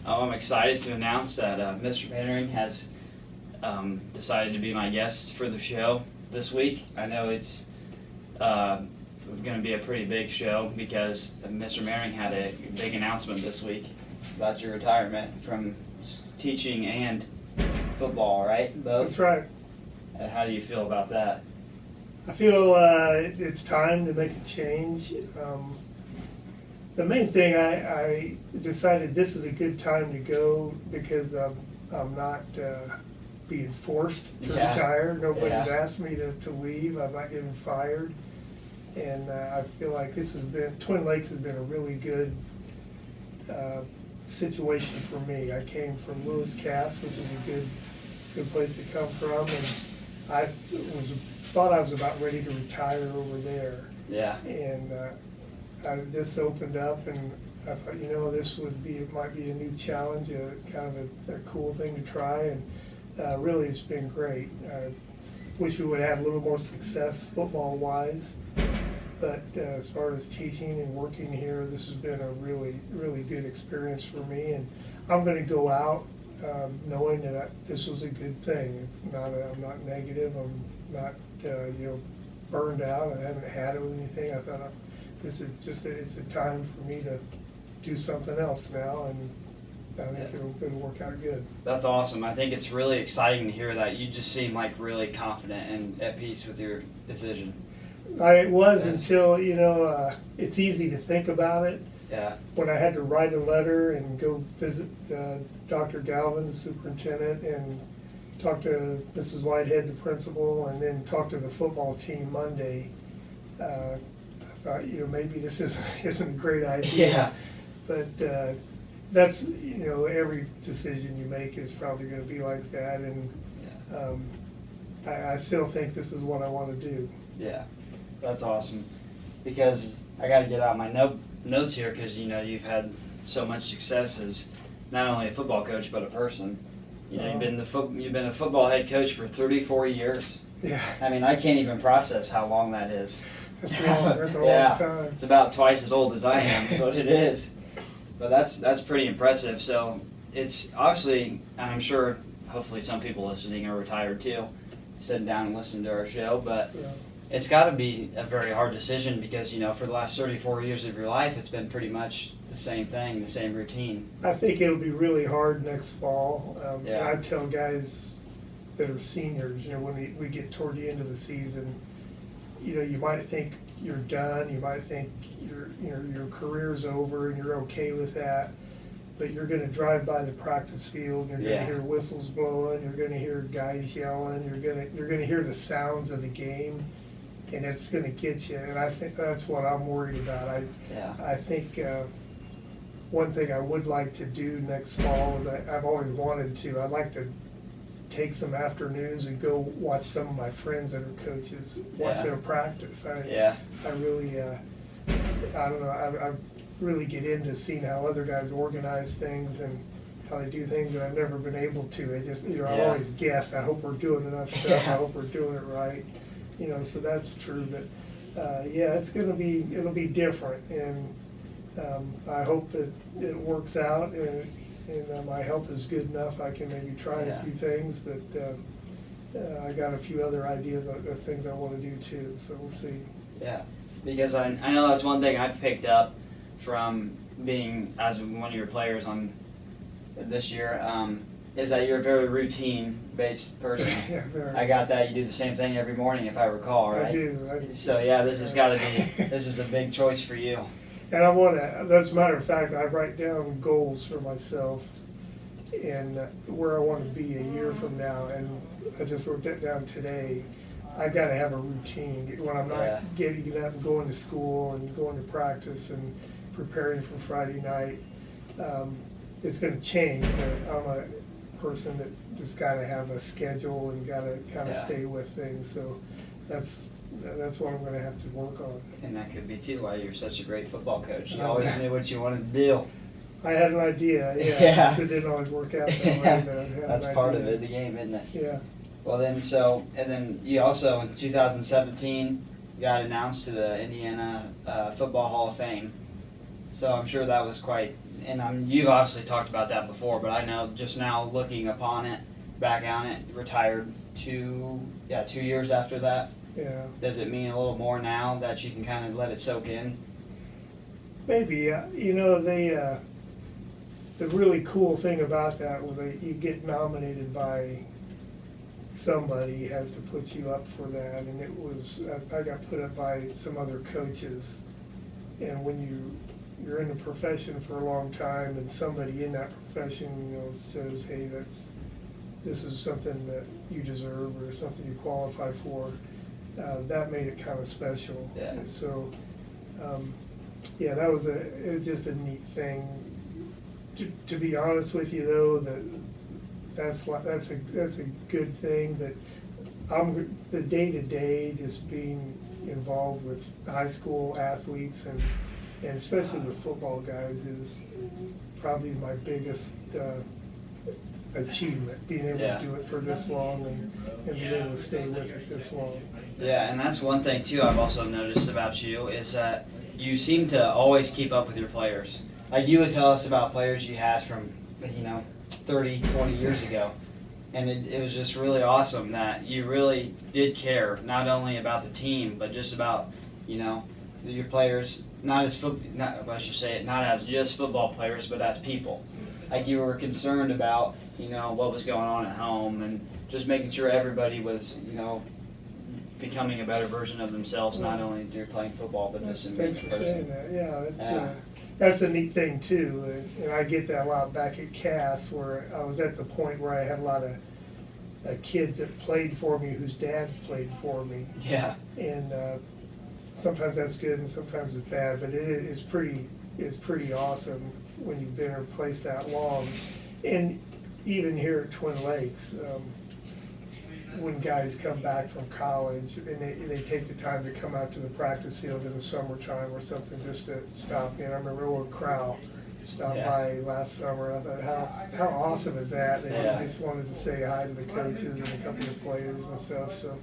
I'm excited to announce that Mr. Mannering has decided to be my guest for the show this week. I know it's going to be a pretty big show because Mr. Mannering had a big announcement this week about your retirement from teaching and football, right? Both? That's right. How do you feel about that? I feel it's time to make a change. The main thing, I decided this is a good time to go because I'm not being forced to retire. Nobody's asked me to leave. I'm not getting fired. And I feel like Twin Lakes has been a really good situation for me. I came from Lewis Cass, which is a good place to come from, and I thought I was about ready to retire over there. Yeah. And this opened up, and I thought, it might be a new challenge, kind of a cool thing to try, and really it's been great. I wish we would have had a little more success football-wise, but as far as teaching and working here, this has been a really, really good experience for me, and I'm going to go out knowing that this was a good thing. I'm not negative. I'm not burned out. I haven't had it or anything. I thought this is it's a time for me to do something else now, and I think it'll work out good. That's awesome. I think it's really exciting to hear that. You just seem like really confident and at peace with your decision. I was until, it's easy to think about it. Yeah. When I had to write a letter and go visit Dr. Galvin, the superintendent, and talk to Mrs. Whitehead, the principal, and then talk to the football team Monday, I thought, maybe this isn't a great idea. Yeah. But that's, every decision you make is probably going to be like that, and I still think this is what I want to do. Yeah, that's awesome. Because I got to get out my notes here because, you've had so much success as not only a football coach but a person. You've been a football head coach for 34 years. Yeah. I mean, I can't even process how long that is. That's long. That's a long time. It's about twice as old as I am, so it is. But that's pretty impressive. So it's obviously, I'm sure, hopefully some people listening are retired too, sitting down and listening to our show. But it's got to be a very hard decision because, for the last 34 years of your life, it's been pretty much the same thing, the same routine. I think it'll be really hard next fall. Yeah. I tell guys that are seniors, when we get toward the end of the season, you might think you're done, you might think your career's over and you're okay with that, but you're going to drive by the practice field, and you're going to hear whistles blowing, you're going to hear guys yelling, you're going to hear the sounds of the game, and it's going to get you. And I think that's what I'm worried about. I think one thing I would like to do next fall is I've always wanted to. I'd like to take some afternoons and go watch some of my friends that are coaches, watch their practice. I really, I don't know, I really get into seeing how other guys organize things and how they do things that I've never been able to. I've always guessed, I hope we're doing enough stuff, I hope we're doing it right. So that's true, but it'll be different, and I hope that it works out, and my health is good enough I can maybe try a few things, but I got a few other ideas of things I want to do too, so we'll see. Yeah, because I know that's one thing I've picked up from being as one of your players on this year, is that you're a very routine-based person. Yeah, very. I got that. You do the same thing every morning, if I recall, right? I do. So this has got to be, this is a big choice for you. And I want to, as a matter of fact, I write down goals for myself and where I want to be a year from now, and I just wrote that down today. I got to have a routine when I'm not getting up and going to school and going to practice and preparing for Friday night. It's going to change, but I'm a person that just got to have a schedule and got to kind of stay with things. So that's what I'm going to have to work on. And that could be too why you're such a great football coach. You always knew what you wanted to do. I had an idea, yeah. So it didn't always work out that way, but I had That's an part idea. of it, the game, isn't it? Yeah. Well, then you also, in 2017, got announced to the Indiana Football Hall of Fame. So I'm sure that was quite, and you've obviously talked about that before, but I know just now looking upon it, back on it, retired 2 years after that. Yeah. Does it mean a little more now that you can kind of let it soak in? Maybe, the really cool thing about that was that you get nominated by somebody has to put you up for that, and it was, I got put up by some other coaches. And when you're in the profession for a long time and somebody in that profession, says, hey, this is something that you deserve or something you qualify for, that made it kind of special. Yeah. And so, it was just a neat thing. To be honest with you, though, that's a good thing. That the day-to-day, just being involved with high school athletes and especially with football guys, is probably my biggest achievement, being able to do it for this long and being able to stay with it this long. Yeah, and that's one thing too I've also noticed about you is that you seem to always keep up with your players. Like you would tell us about players you had from 30, 20 years ago. And it was just really awesome that you really did care, not only about the team, but just about, your players, not as just football players, but as people. Like you were concerned about, what was going on at home and just making sure everybody was, becoming a better version of themselves, not only through playing football, but just in Thanks being a for person. saying that. Yeah, that's a neat thing too, and I get that a lot back at Cass, where I was at the point where I had a lot of kids that played for me whose dads played for me. Yeah. And sometimes that's good and sometimes it's bad, but it's pretty awesome when you've been in a place that long. And even here at Twin Lakes, when guys come back from college and they take the time to come out to the practice field in the summertime or something just to stop in. I remember Old Crow stopped by last summer. I thought, how awesome is that? And he just wanted to say hi to the coaches and a couple of players and stuff. So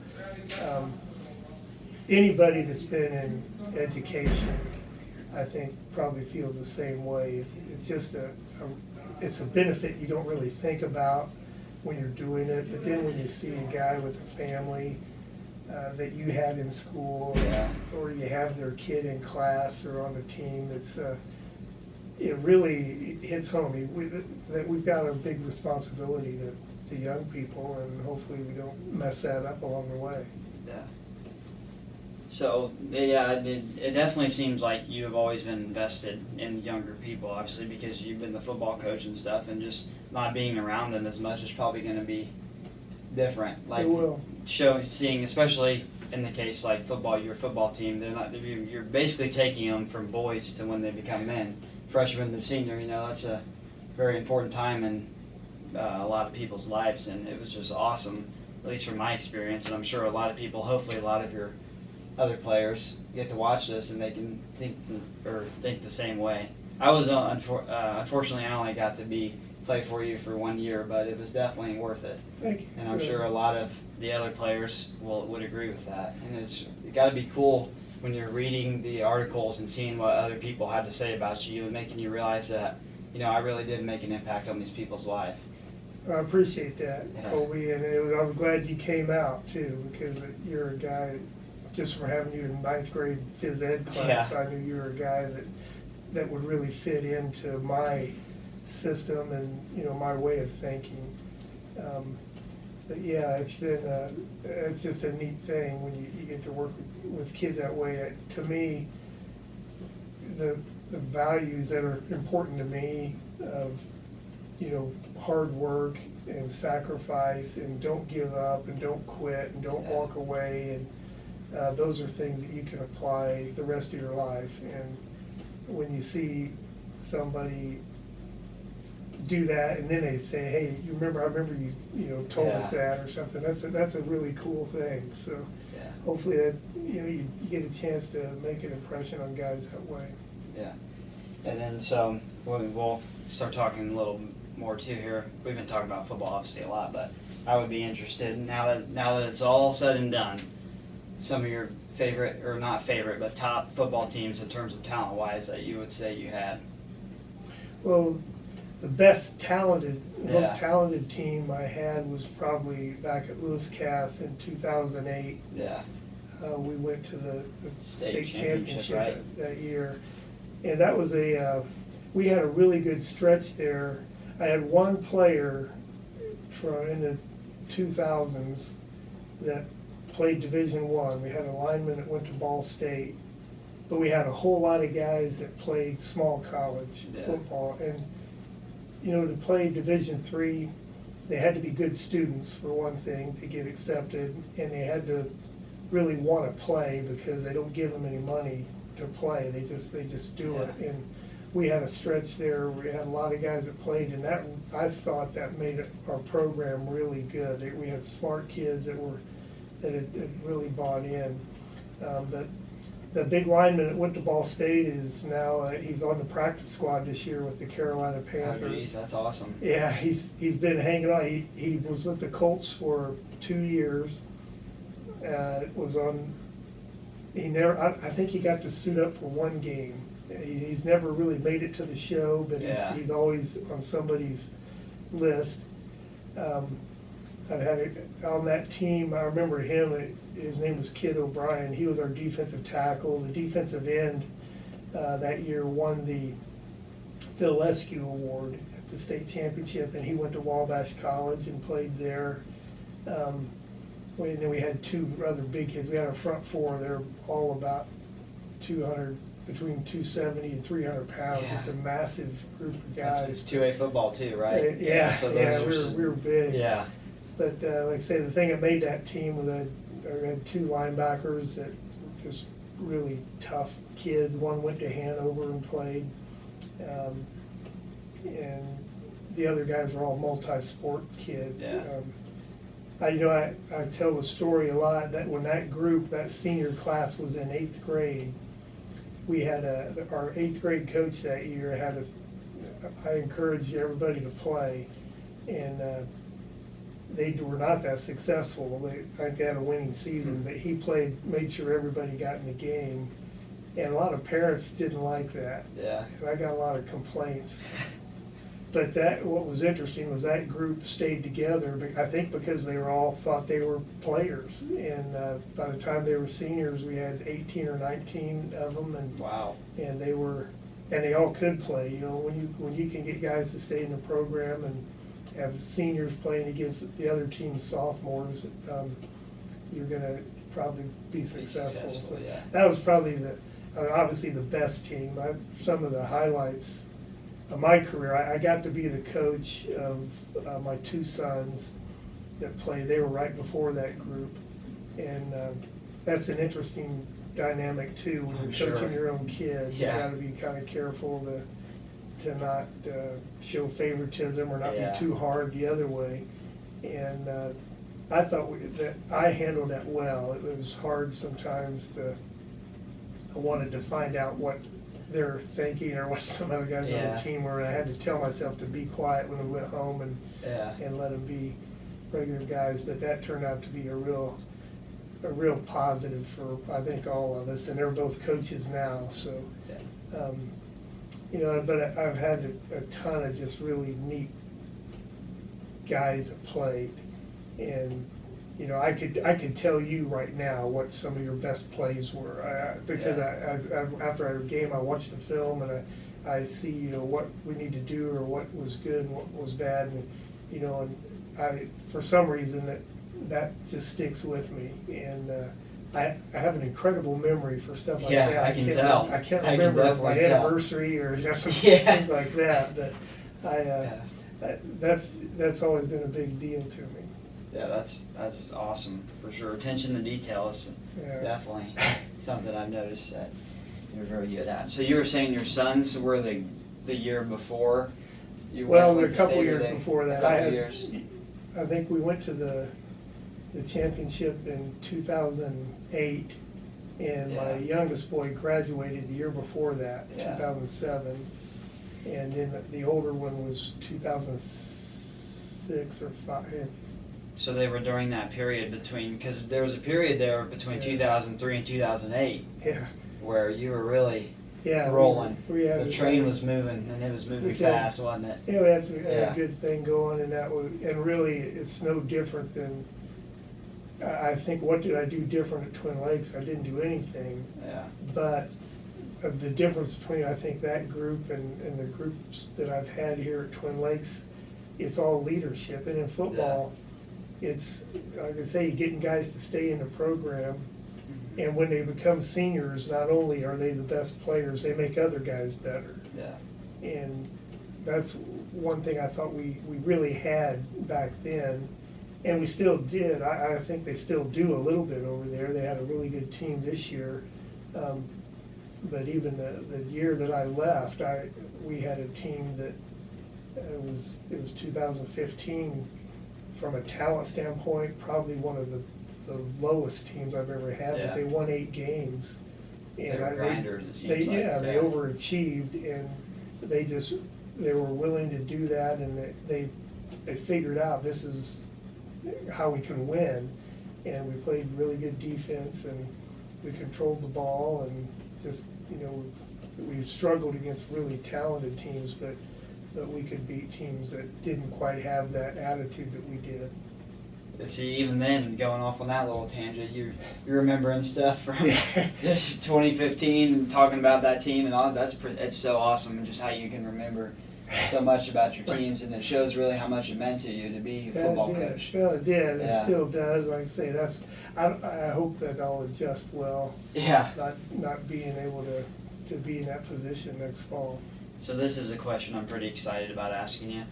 anybody that's been in education, I think, probably feels the same way. It's just it's a benefit you don't really think about when you're doing it, but then when you see a guy with a family that you had in school, or you have their kid in class or on the team, it really hits home. That we've got a big responsibility to young people, and hopefully we don't mess that up along the way. Yeah. So, it definitely seems like you have always been invested in younger people, obviously, because you've been the football coach and stuff, and just not being around them as much is probably going to be different. Like, it will. Seeing, especially in the case like football, your football team, you're basically taking them from boys to when they become men, freshman to senior. That's a very important time in a lot of people's lives, and it was just awesome, at least from my experience, and I'm sure a lot of people, hopefully a lot of your other players get to watch this and they can think the same way. I was unfortunately I only got to play for you for 1 year, but it was definitely worth it. Thank you. And I'm sure a lot of the other players would agree with that. And it got to be cool when you're reading the articles and seeing what other people had to say about you and making you realize that I really did make an impact on these people's life. I appreciate that, Colby, and I'm glad you came out too, because you're a guy. Just from having you in 9th grade phys ed class, I knew you were a guy that would really fit into my system and my way of thinking. But yeah, it's just a neat thing when you get to work with kids that way. To me, the values that are important to me of hard work and sacrifice and don't give up and don't quit and don't walk away, and those are things that you can apply the rest of your life. And when you see somebody do that and then they say, hey, I remember you told us that or something, that's a really cool thing. So hopefully that you get a chance to make an impression on guys that way. Yeah. And then so we'll start talking a little more too here. We've been talking about football obviously a lot, but I would be interested now that it's all said and done, some of your favorite, or not favorite, but top football teams in terms of talent-wise that you would say you had? Well, the most Yeah. talented team I had was probably back at Lewis Cass in 2008. Yeah. We went to the State state championship, championship right? that year. And that was we had a really good stretch there. I had one player in the 2000s that played Division I. We had a lineman that went to Ball State. But we had a whole lot of guys that played small college football. And, to play Division III, they had to be good students, for one thing, to get accepted. And they had to really want to play because they don't give them any money to play. They just do it. And we had a stretch there where we had a lot of guys that played, and that, I thought that made our program really good. We had smart kids that had really bought in. But the big lineman that went to Ball State is now he's on the practice squad this year with the Carolina Panthers. Oh, geez, that's awesome. Yeah, he's been hanging on. He was with the Colts for 2 years. I think he got to suit up for one game. He's never really made it to the show, but he's always on somebody's list. I've had on that team, I remember him, his name was Kid O'Brien. He was our defensive tackle. The defensive end that year won the Phil Eskew Award at the state championship, and he went to Wabash College and played there. And then we had two rather big kids. We had our front four. They're all about 200, between 270 and 300 pounds. Yeah. Just a massive group of guys. That's 2A football too, right? So we were big. Yeah. But like I say, the thing that made that team was I had two linebackers that were just really tough kids. One went to Hanover and played, and the other guys were all multi-sport kids. Yeah. I tell the story a lot that when that senior class was in 8th grade, we had our 8th grade coach that year I encouraged everybody to play, and they were not that successful. I think they had a winning season, but he made sure everybody got in the game, and a lot of parents didn't like that. Yeah. And I got a lot of complaints. But what was interesting was that group stayed together, I think because they all thought they were players. And by the time they were seniors, we had 18 or 19 of them. And wow. And they all could play. When you can get guys to stay in the program and have seniors playing against the other team's sophomores, you're going to probably be successful. So yeah. That was probably obviously the best team. Some of the highlights of my career, I got to be the coach of my two sons that played. They were right before that group, and that's an interesting dynamic too. When you're coaching your own kid, you got to be kind of careful to not show favoritism or not be too hard the other way. And I thought that I handled that well. It was hard sometimes I wanted to find out what they're thinking or what some other guys on the team were. I had to tell myself to be quiet when we went home and let them be regular guys. But that turned out to be a real positive for, I think, all of us. And they're both coaches now, so but I've had a ton of just really neat guys that played, and I could tell you right now what some of your best plays were, because after a game I watch the film and I see what we need to do or what was good and what was bad, and I for some reason that just sticks with me, and I have an incredible memory for stuff like that. I can tell. I can't remember my anniversary or just things like that, but that's always been a big deal to me. Yeah, that's awesome for sure. Attention to detail is definitely something I've noticed that you're very good at. So you were saying your sons were the year before you went a couple years before that. I think we went to the championship in 2008, and my youngest boy graduated the year before that, 2007, and then the older one was 2006 or 5. So they were during that period between, because there was a period there between Yeah. 2003 and 2008 Yeah, where you were really yeah. rolling. We had The train was moving, and it was moving We had- fast, wasn't it? Yeah, that's a Yeah. good thing going, and and really, it's no different than, I think, what did I do different at Twin Lakes? I didn't do anything, Yeah. but the difference between, I think, that group and the groups that I've had here at Twin Lakes, it's all leadership, and in football, it's, like I say, you're getting guys to stay in the program, and when they become seniors, not only are they the best players, they make other guys better. Yeah. And that's one thing I thought we really had back then, and we still did. I think they still do a little bit over there. They had a really good team this year. But even the year that I left, we had a team that it was 2015. From a talent standpoint, probably one of the lowest teams I've ever had. Yeah. But they won 8 games. They were grinders, it seems like. Yeah, they overachieved, and they were willing to do that, and they figured out this is how we can win. And we played really good defense, and we controlled the ball, and just, we struggled against really talented teams, but we could beat teams that didn't quite have that attitude that we did. See, even then, going off on that little tangent, you're remembering stuff from just 2015 and talking about that team and all. It's so awesome, and just how you can remember so much about your teams, and it shows really how much it meant to you to be a football coach. Well, it did. Yeah. It still does. Like I say, I hope that I'll adjust well. Yeah. Not being able to be in that position next fall. So this is a question I'm pretty excited about asking you.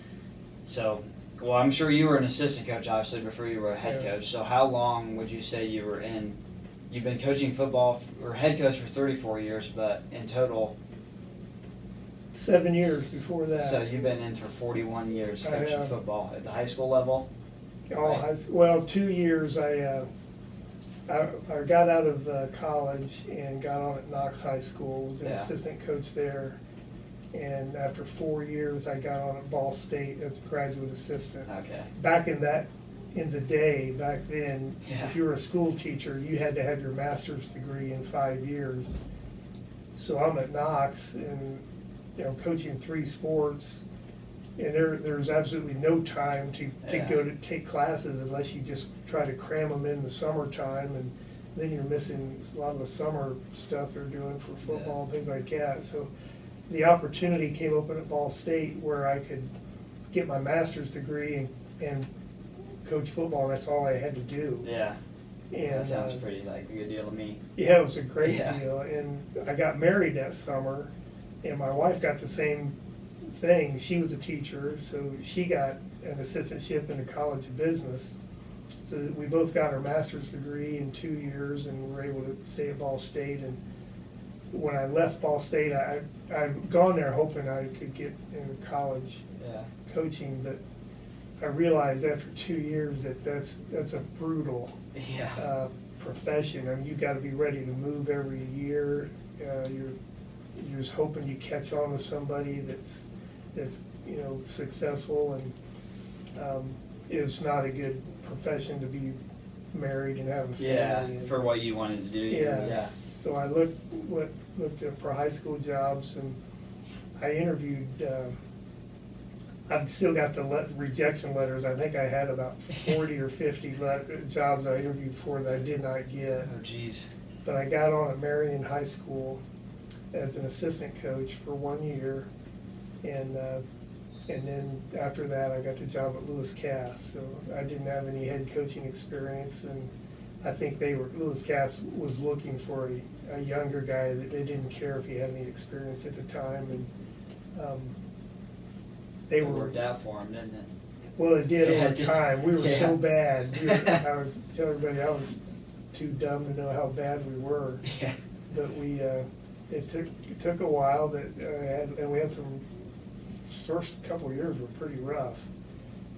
So, well, I'm sure you were an assistant coach, obviously, before you were a head coach. So how long would you say you were in? You've been coaching football, or head coach for 34 years, but in total? 7 years before that. So you've been in for 41 years I coaching have. football at the high school level? Well, 2 years I got out of college and got on at Knox High School, was an assistant coach there. And after 4 years, I got on at Ball State as a graduate assistant. Okay. Back in the day, back then, Yeah. if you were a school teacher, you had to have your master's degree in 5 years. So I'm at Knox and, coaching 3 sports, and there's absolutely no time to go to take classes unless you just try to cram them in the summertime, and then you're missing a lot of the summer stuff they're doing for football and things like that. So the opportunity came open at Ball State where I could get my master's degree and coach football. That's all I had to do. Yeah. And That sounds pretty like a good deal to me. yeah, it was a great Yeah. deal. And I got married that summer, and my wife got the same thing. She was a teacher, so she got an assistantship in the College of Business. So we both got our master's degree in 2 years, and were able to stay at Ball State. And when I left Ball State, I'd gone there hoping I could get into college coaching, but I realized after 2 years that that's a brutal profession. I mean, you've got to be ready to move every year. You're just hoping you catch on with somebody that's successful, and it's not a good profession to be married and have a family. Yeah, for what you wanted to do. Yeah. So I looked for high school jobs, and I interviewed. I've still got the rejection letters. I think I had about 40 or 50 jobs I interviewed for that I did not get. Oh, geez. But I got on at Marion High School as an assistant coach for 1 year, and then after that I got the job at Lewis Cass. So I didn't have any head coaching experience, and I think Lewis Cass was looking for a younger guy that they didn't care if he had any experience at the time, and It worked out for him, didn't it? Well, it did Yeah, over it did. time. We were so Yeah. bad. I was telling everybody I was too dumb to know how bad we were. Yeah. But it took a while, and we had some first couple of years were pretty rough.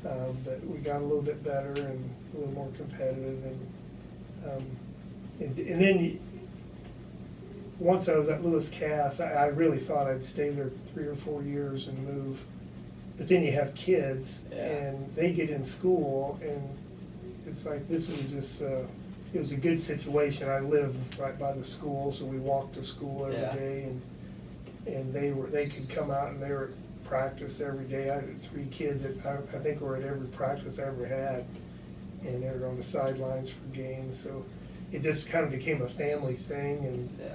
But we got a little bit better and a little more competitive, and then once I was at Lewis Cass, I really thought I'd stay there 3 or 4 years and move. But then you have kids, and they get in school, and it's like this was just, it was a good situation. I lived right by the school, so we walked to school every Yeah. day, and they could come out and they were at practice every day. I had 3 kids that I think were at every practice I ever had, and they were on the sidelines for games, so it just kind of became a family thing, and Yeah.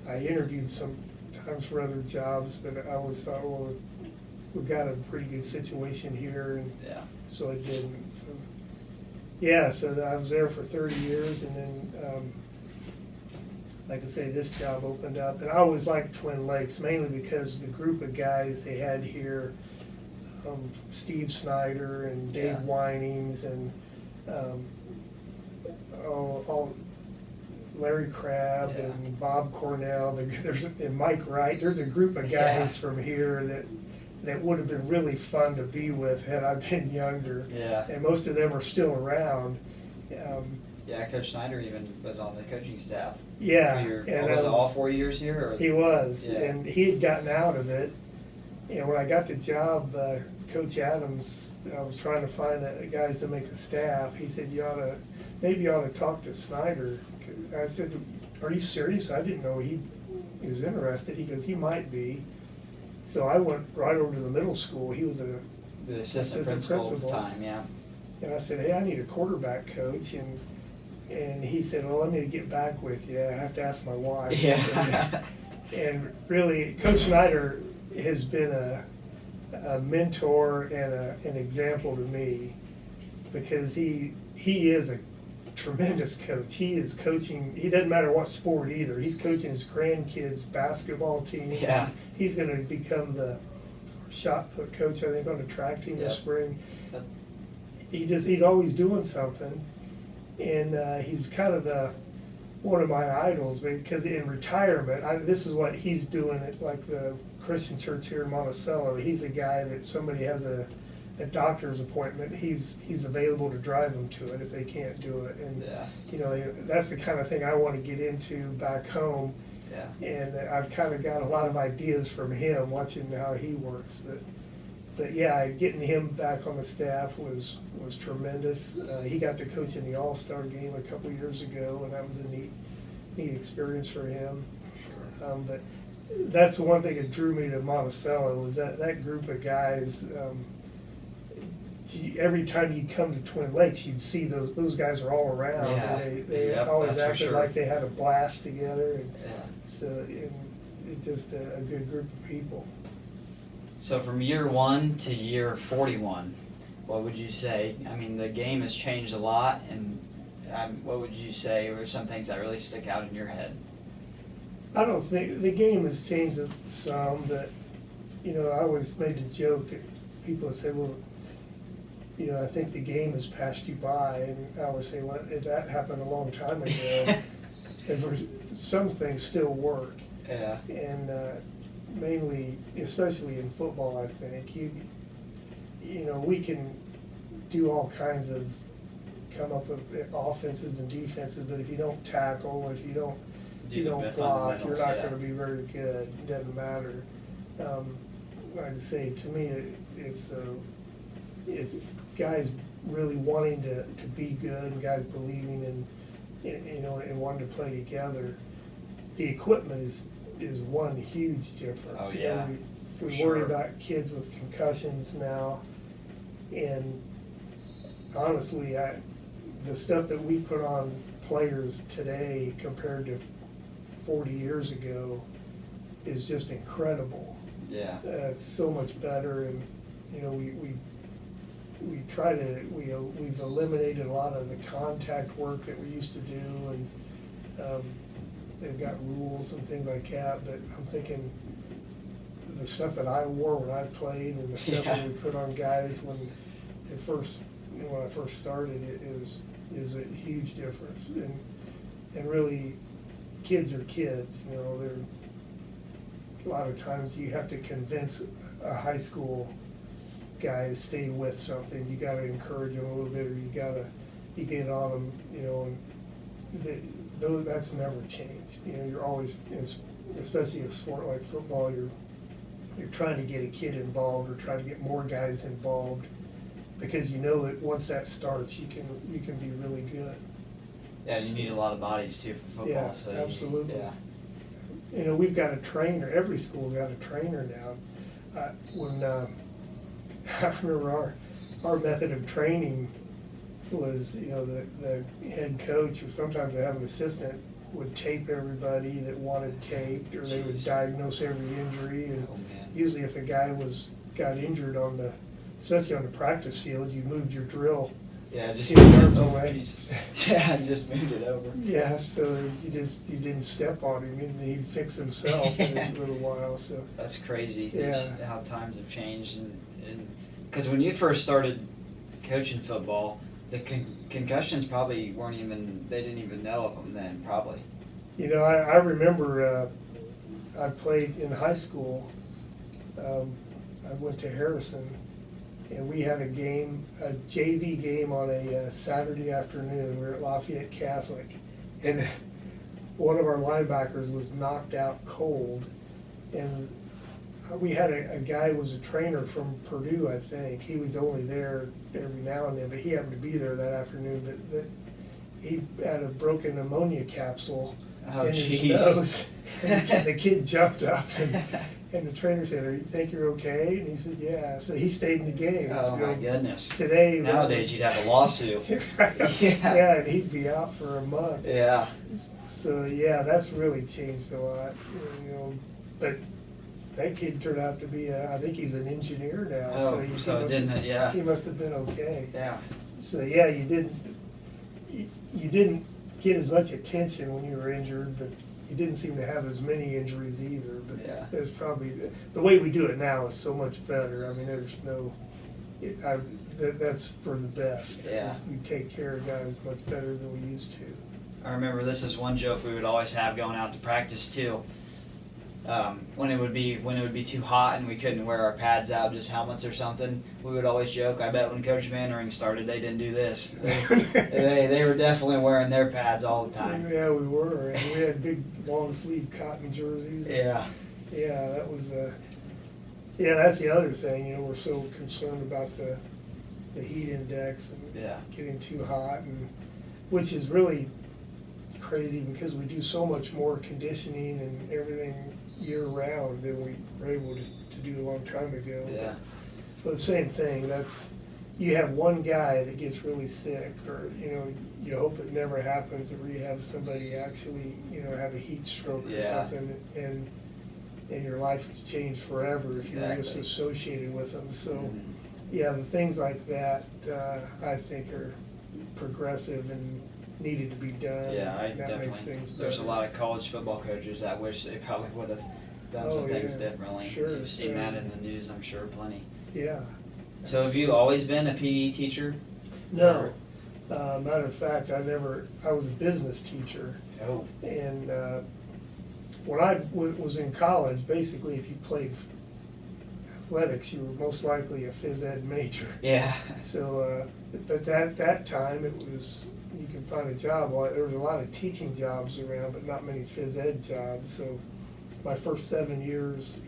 I interviewed sometimes for other jobs, but I always thought, well, we've got a pretty good situation here, and Yeah. so I didn't. So, yeah, so I was there for 30 years, and then, like I say, this job opened up. And I always liked Twin Lakes, mainly because the group of guys they had here, Steve Snyder and Dave Yeah. Winings and all Larry Crabb Yeah. and Bob Cornell, and Mike Wright. There's a group of guys from here that would have been really fun to be with had I been younger. Yeah. And most of them are still around. Yeah, Coach Snyder even was on the coaching staff. Yeah, For your, and was I it all was- 4 years here? Or? He was, Yeah. and he had gotten out of it. And when I got the job, Coach Adams, I was trying to find guys to make a staff. He said, maybe you ought to talk to Snyder. I said, are you serious? I didn't know he was interested. He goes, he might be. So I went right over to the middle school. He was The assistant principal at the time, yeah. And I said, hey, I need a quarterback coach. And he said, well, let me get back with you. I have to ask my wife. Yeah. And really, Coach Snyder has been a mentor and an example to me, because he is a tremendous coach. He is coaching, he doesn't matter what sport either. He's coaching his grandkids' basketball teams. Yeah. He's gonna become the shot put coach, I think, on the track team this Yep. spring. Yep. He's always doing something. And he's kind of one of my idols, because in retirement, this is what he's doing at like the Christian church here in Monticello. He's the guy that somebody has a doctor's appointment, he's available to drive them to it if they can't do it. And Yeah. you know, that's the kind of thing I want to get into back home. Yeah. And I've kind of got a lot of ideas from him, watching how he works. But yeah, getting him back on the staff was tremendous. He got to coach in the All-Star game a couple years ago, and that was a neat experience for him. But that's the one thing that drew me to Monticello, was that group of guys. Every time you come to Twin Lakes, you'd see those guys are all around. Yeah. And they Yep, always that's for acted sure. like they had a blast together. And Yeah. so it's just a good group of people. So from year 1 to year 41, what would you say? I mean, the game has changed a lot, and what would you say were some things that really stick out in your head? I don't think the game has changed some, but you know, I always made the joke that people would say, well, you know, I think the game has passed you by, and I always say, well, that happened a long time ago. And some things still work, Yeah. and mainly, especially in football, I think you know, we can do all kinds of come up with offenses and defenses, but if you don't tackle, if you don't block, you're not going to be very good. It doesn't matter. Like I say, to me, it's guys really wanting to be good, and guys believing in you know, and wanting to play together. The equipment is one huge difference. Oh, You yeah, know, for we worry sure. about kids with concussions now, and honestly, the stuff that we put on players today compared to 40 years ago is just incredible. Yeah. It's so much better, and you know, we've eliminated a lot of the contact work that we used to do, and they've got rules and things like that. But I'm thinking the stuff that I wore when I played, and the stuff that we put on guys when I first started, it is a huge difference. And really, kids are kids. You know, a lot of times you have to convince a high school guy to stay with something. You got to encourage them a little bit, or you get on them. You know, and that's never changed. You know, you're always, especially in a sport like football, you're trying to get a kid involved, or trying to get more guys involved. because you know that once that starts, you can be really good. Yeah, you need a lot of bodies too for football. Yeah, So absolutely. Yeah. You know, we've got a trainer. Every school's got a trainer now. When I remember our method of training was, you know, the head coach, or sometimes they have an assistant, would tape everybody that wanted taped, or they would Jeez. diagnose every injury. And Oh man. usually, if a guy got injured especially on the practice field, you moved your drill Yeah, just 10 yards away. Jesus. Yeah, just moved it over. Yeah, so you didn't step on him, and he'd fix himself in a little while. So That's crazy. Yeah. How times have changed, and because when you first started coaching football, the concussions probably weren't even, they didn't even know of them then, probably. you know, I remember I played in high school. I went to Harrison, and we had a JV game on a Saturday afternoon. We were at Lafayette Catholic, and one of our linebackers was knocked out cold, and we had a guy who was a trainer from Purdue, I think. He was only there every now and then, but he happened to be there that afternoon. But he had a broken ammonia capsule Oh, in his jeez. nose. And the kid jumped up, and the trainer said, "You think you're okay?" And he said, "Yeah." So he stayed in the game. Oh You know, my goodness. Today, Nowadays you'd have a lawsuit. yeah, and he'd be out for a month. Yeah. So yeah, that's really changed a lot. You know, but that kid turned out to be I think he's an engineer now. Oh, he so it must didn't, have- yeah. He must have been okay. Yeah. So yeah, you didn't get as much attention when you were injured, but you didn't seem to have as many injuries either. But Yeah. there's probably the way we do it now is so much better. I mean, there's no. That's for the best. Yeah. We take care of guys much better than we used to. I remember this is one joke we would always have going out to practice too. When it would be too hot and we couldn't wear our pads out, just helmets or something, we would always joke, I bet when Coach Mannering started, they didn't do this. They were definitely wearing their pads all the time. Yeah, we were. And we had big long sleeve cotton jerseys. Yeah. Yeah, that was yeah, that's the other thing. You know, we're so concerned about the heat index and Yeah. getting too hot, and which is really crazy because we do so much more conditioning and everything year round than we were able to do a long time ago. Yeah. So the same thing. You have one guy that gets really sick, or you know, you hope it never happens, or you have somebody actually, you know, have a heat stroke or Yeah. something, and your life has changed forever if you're just Exactly. associated with them. So, Mhm. yeah, the things like that I think are progressive and needed to be done. Yeah, I and that makes definitely. things There's a better. lot of college football coaches that wish they probably would have done some Oh, things yeah. differently. Sure, You've seen sure. that in the news, I'm sure, plenty. Yeah. So have you always been a PE teacher? No. Matter of fact, I was a business teacher. Oh. And when I was in college, basically, if you played athletics, you were most likely a phys ed major. Yeah. So, but that time, it was, you can find a job. Well, there was a lot of teaching jobs around, but not many phys ed jobs. So my first 7 years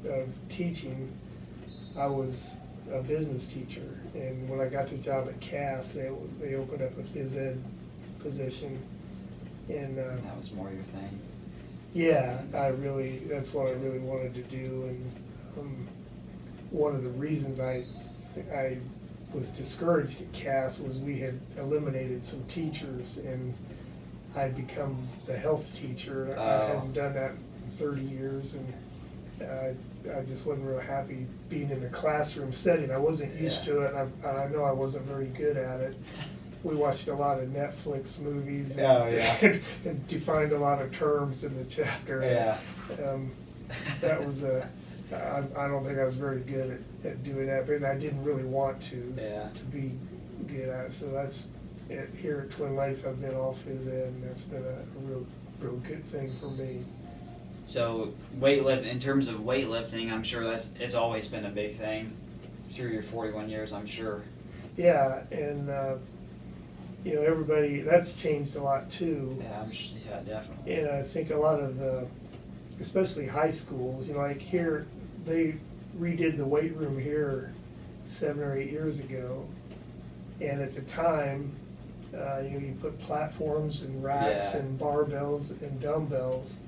of teaching, I was a business teacher. And when I got the job at Cass, they opened up a phys ed position. And That was more your thing. yeah, that's what I really wanted to do. And one of the reasons I was discouraged at Cass was we had eliminated some teachers, and I'd become the health teacher. I Oh. hadn't done that in 30 years, and I just wasn't real happy being in a classroom setting. I wasn't used Yeah. to it, and I know I wasn't very good at it. We watched a lot of Netflix movies and, Oh, yeah. and defined a lot of terms in the chapter. Yeah. That was I don't think I was very good at doing that, but I didn't really want to be good at it. So that's it. Here at Twin Lakes, I've been all phys ed, and that's been a real good thing for me. So in terms of weightlifting, I'm sure it's always been a big thing through your 41 years, I'm sure. Yeah, and you know, everybody, that's changed a lot too. Yeah, definitely. And I think a lot of especially high schools, you know, like here, they redid the weight room here 7 or 8 years ago, And at the time, you put platforms and racks Yeah. and barbells and dumbbells.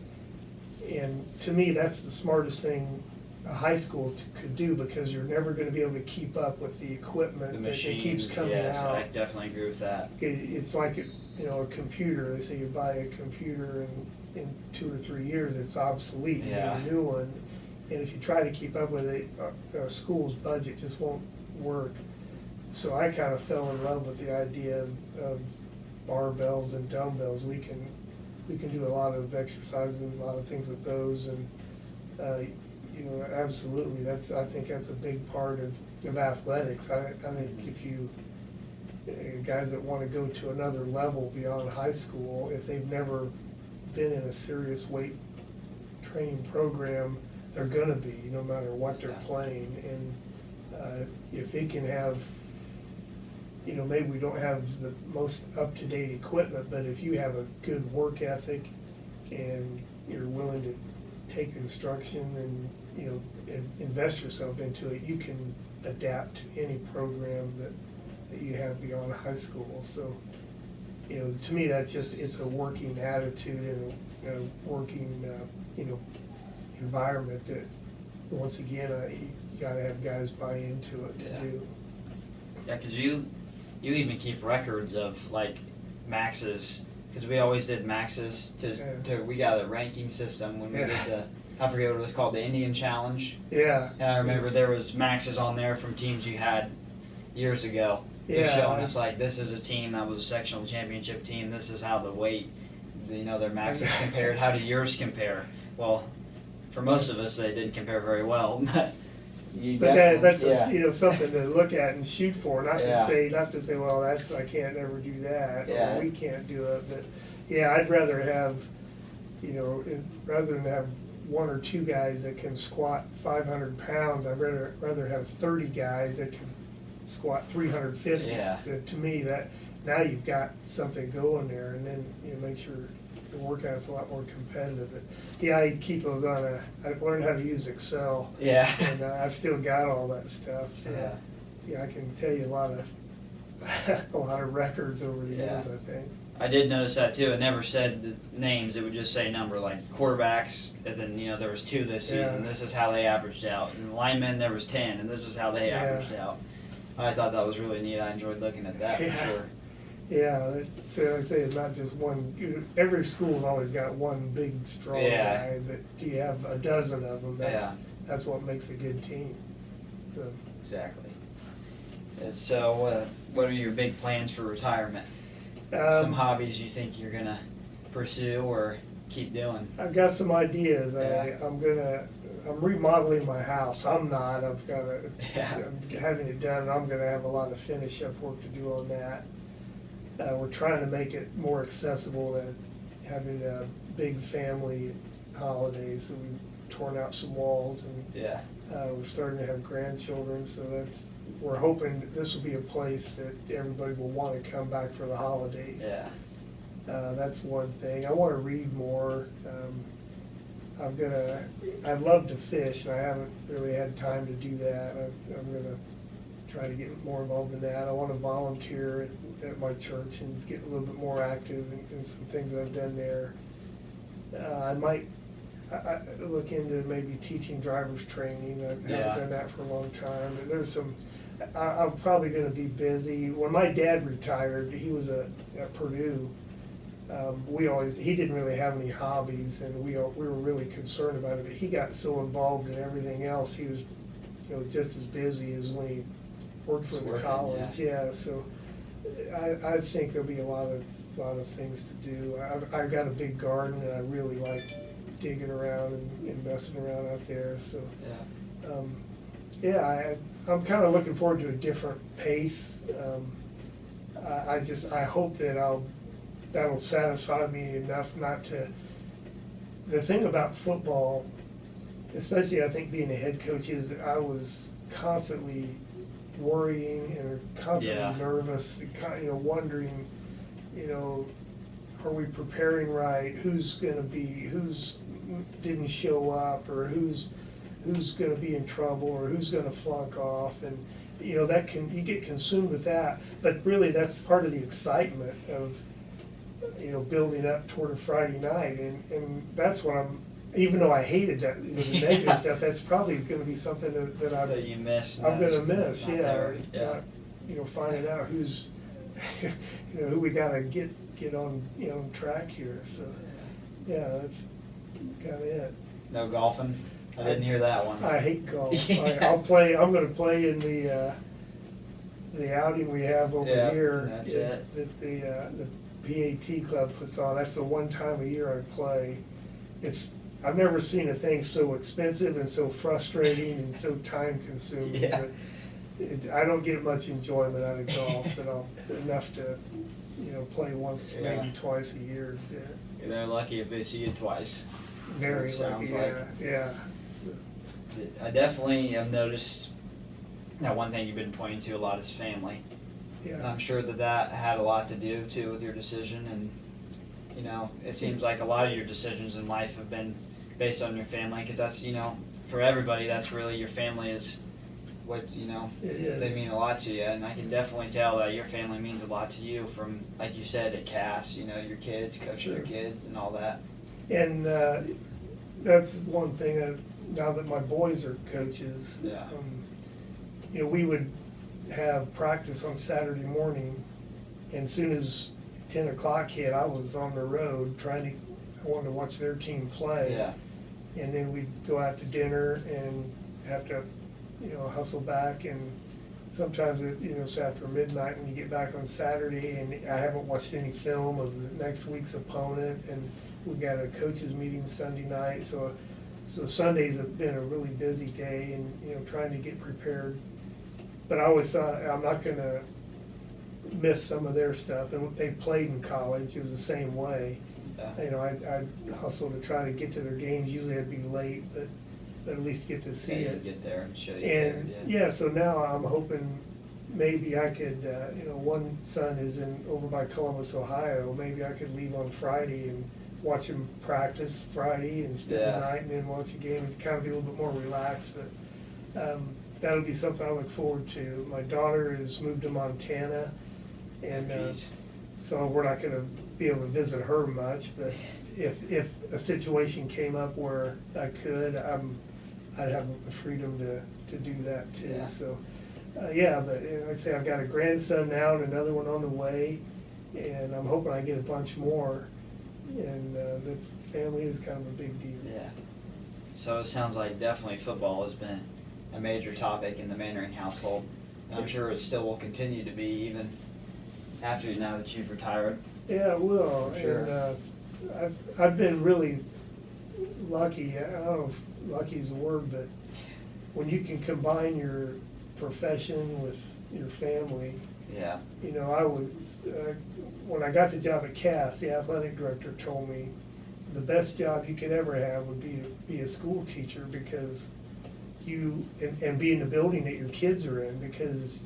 And to me, that's the smartest thing a high school could do, because you're never gonna be able to keep up with the equipment The that machines, keeps coming yes, I out. definitely agree with that. It's like, a computer. They say you buy a computer and in 2 or 3 years, it's obsolete. You need Yeah. a new one. And if you try to keep up with it, a school's budget just won't work. So I kind of fell in love with the idea of barbells and dumbbells. We can do a lot of exercises, a lot of things with those, and absolutely, I think that's a big part of athletics. I think if you guys that want to go to another level beyond high school, if they've never been in a serious weight training program, they're gonna be, no matter what they're playing. And if they can have, maybe we don't have the most up-to-date equipment, but if you have a good work ethic and you're willing to take instruction and, and invest yourself into it, you can adapt to any program that you have beyond high school. So, to me, that's just, it's a working attitude and a working, environment that, once again, you gotta have guys buy into it to do. Yeah, because you even keep records of like maxes, because we always did maxes we got a ranking system when we did I forget what it was called, the Indian Challenge. Yeah. And I remember there was maxes on there from teams you had years ago. They're showing us like, this is a team that was a sectional championship team, this is how the weight, their maxes compared. How do yours compare? Well, for most of us, they didn't compare very well, but that's something to look at and shoot for. Not to say, well, I can't ever do that, or we can't do it. But I'd rather have, rather than have 1 or 2 guys that can squat 500 pounds, I'd rather have 30 guys that can squat 350. Yeah. To me, that now you've got something going there, and then make sure the workout's a lot more competitive. But I keep those on I learned how to use Excel. Yeah. And I've still got all that stuff. So, I can tell you a lot of records over the years, I think. I did notice that too. It never said the names. It would just say number, like quarterbacks, and then there was 2 this season. This is how they averaged out. And linemen, there was 10, and this is how they averaged out. I thought that was really neat. I enjoyed looking at that for sure. Yeah, so I'd say it's not just one. Every school's always got one big strong guy, but do you have a dozen of them? That's what makes a good team. So. Exactly. And so, what are your big plans for retirement? Some hobbies you think you're gonna pursue or keep doing? I've got some ideas. I'm remodeling my house. I'm not. I'm having it done. I'm gonna have a lot of finish up work to do on that. We're trying to make it more accessible than having a big family holidays. So we've torn out some walls, and we're starting to have grandchildren. So we're hoping that this will be a place that everybody will want to come back for the holidays. Yeah. That's one thing. I want to read more. I'd love to fish, and I haven't really had time to do that. I'm gonna try to get more involved in that. I want to volunteer at my church and get a little bit more active in some things that I've done there. I might look into maybe teaching driver's training. I haven't done that for a long time. But there's some. I'm probably going to be busy. When my dad retired, he was at Purdue. He didn't really have any hobbies, and we were really concerned about it. But he got so involved in everything else, he was, just as busy as when he worked for the college. So I think there'll be a lot of things to do. I've got a big garden, and I really like digging around and messing around out there. So I'm kind of looking forward to a different pace. I hope that that'll satisfy me enough not to. The thing about football, especially I think being a head coach, is I was constantly worrying and constantly nervous, wondering, are we preparing right? Who's didn't show up, or who's going to be in trouble, or who's going to flunk off, and you know, you get consumed with that, but really that's part of the excitement of, you know, building up toward a Friday night, and that's what even though I hated that, you know, the negative Yeah. stuff, that's probably gonna be something that That you miss. I'm gonna most, miss, not yeah, there. Yeah. not, you know, finding out who's, you know, who we gotta get on, you know, track here, so, yeah, that's kinda it. No golfing? I didn't hear that one. I hate golf. Yeah. I'm gonna play in the outing we have over Yeah, here. that's it. That the PAT club puts on. That's the one time a year I play. I've never seen a thing so expensive and so frustrating and so time consuming. Yeah. I don't get much enjoyment out of golf, but enough to, you know, play once, Yeah. maybe twice a year. Yeah. They're lucky if they see you twice. Very That's what it lucky, sounds yeah. I definitely have noticed that one thing you've been pointing to a lot is family. And Yeah. I'm sure that had a lot to do too with your decision, and you know, it seems like a lot of your decisions in life have been based on your family, because that's, you know, for everybody, that's really your family is what, you know, It is. they mean a lot to you, and I can definitely tell that your family means a lot to you from, like you said, at Cass, you know, your kids, coaching your Sure. kids and all that. And that's one thing that, now that my boys are coaches, Yeah. you know, we would have practice on Saturday morning, and as soon as 10 o'clock hit, I was on the road I wanted to watch their team play. Yeah. And then we'd go out to dinner and have to, you know, hustle back, and sometimes it's after midnight when you get back on Saturday, and I haven't watched any film of the next week's opponent, and we've got a coaches meeting Sunday night, so Sundays have been a really busy day, and, you know, trying to get prepared. But I always thought, I'm not gonna miss some of their stuff, and they played in college, it was the same way. Yeah. You know, I'd hustle to try to get to their games, usually I'd be late, but at least get to see Yeah, it. get there and show you And, cared, yeah, so now I'm hoping maybe I could, you know, one son is over by Columbus, Ohio, maybe I could leave on Friday and watch him practice Friday and spend Yeah. the night and then watch a game, and kind of be a little bit more relaxed, but, that'll be something I look forward to. My daughter has moved to Montana, and, Jeez. so we're not gonna be able to visit her much, but if a situation came up where I could, I'd have the freedom to do that too, Yeah. so. Yeah, but like I say, I've got a grandson now and another one on the way, and I'm hoping I get a bunch more, and family is kind of a big deal. Yeah. So it sounds like definitely football has been a major topic in the Mannering household. And I'm sure it still will continue to be even after now that you've retired. Yeah, it will, For sure. and I've been really lucky, I don't know if lucky is a word, but when you can combine your profession with your family, Yeah. you know, I was, when I got the job at Cass, the athletic director told me the best job you could ever have would be a school teacher, because and be in the building that your kids are in, because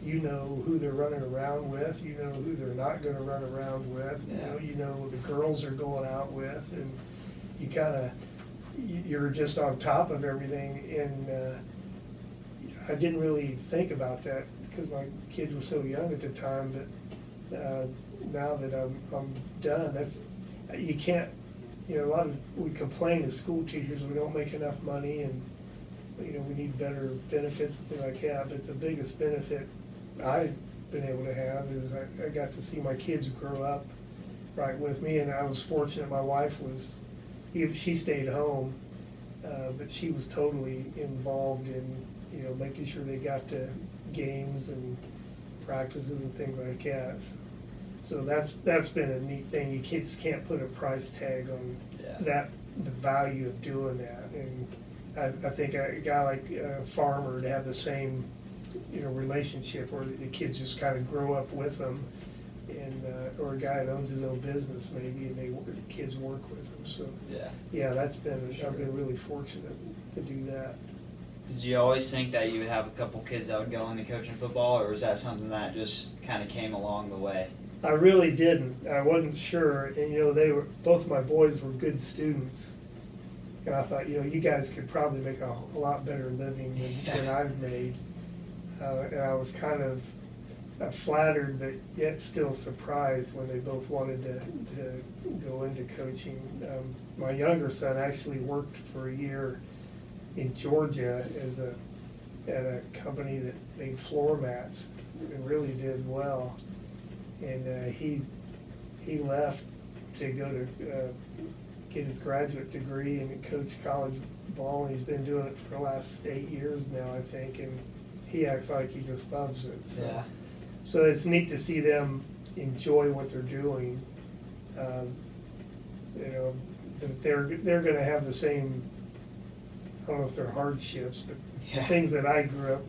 you know who they're running around with, you know who they're not gonna run around with, Yeah. you know the girls are going out with, and you kinda, you're just on top of everything, and I didn't really think about that because my kids were so young at the time, but now that I'm done, you can't, you know, we complain as school teachers, we don't make enough money, and, you know, we need better benefits and things like that, but the biggest benefit I've been able to have is I got to see my kids grow up right with me, and I was fortunate my wife she stayed home, but she was totally involved in, you know, making sure they got to games and practices and things like that. So that's been a neat thing. You kids can't put a price tag on Yeah. the value of doing that. And I think a guy like a farmer to have the same, you know, relationship where the kids just kind of grow up with them, and or a guy that owns his own business maybe, and the kids work with him. So Yeah. yeah, Sure. I've been really fortunate to do that. Did you always think that you would have a couple kids that would go into coaching football, or was that something that just kind of came along the way? I really didn't. I wasn't sure, and you know, both my boys were good students, and I thought, you know, you guys could probably make a lot better living than I've made. And I was kind of flattered, but yet still surprised when they both wanted to go into coaching. My younger son actually worked for a year in Georgia at a company that made floor mats and really did well. And he left to go to get his graduate degree and coach college ball, and he's been doing it for the last 8 years now, I think, and he acts like he just loves it. So. Yeah. So it's neat to see them enjoy what they're doing. You know, that they're going to have the same, I don't know if they're hardships, but Yeah. things that I grew up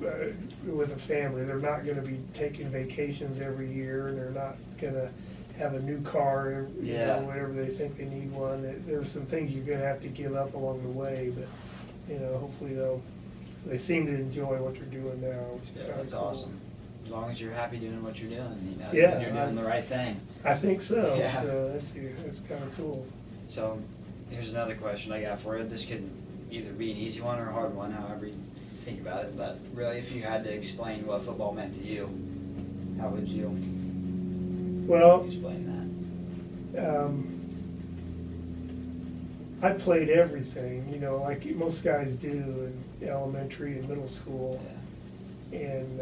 with a family. They're not going to be taking vacations every year, and they're not going to have a new car, you Yeah. know, whenever they think they need one. There's some things you're going to have to give up along the way, but you know, hopefully they seem to enjoy what they're doing now, which is kind of That's cool. awesome. As long as you're happy doing what you're doing, you know, Yeah, you're doing the right thing. I think so. Yeah. So that's kind of cool. So, here's another question I got for you. This could either be an easy one or a hard one, however you think about it. But really, if you had to explain what football meant to you, how would you Well, explain I played everything, you know, like most guys do in elementary and middle that? school. Yeah. And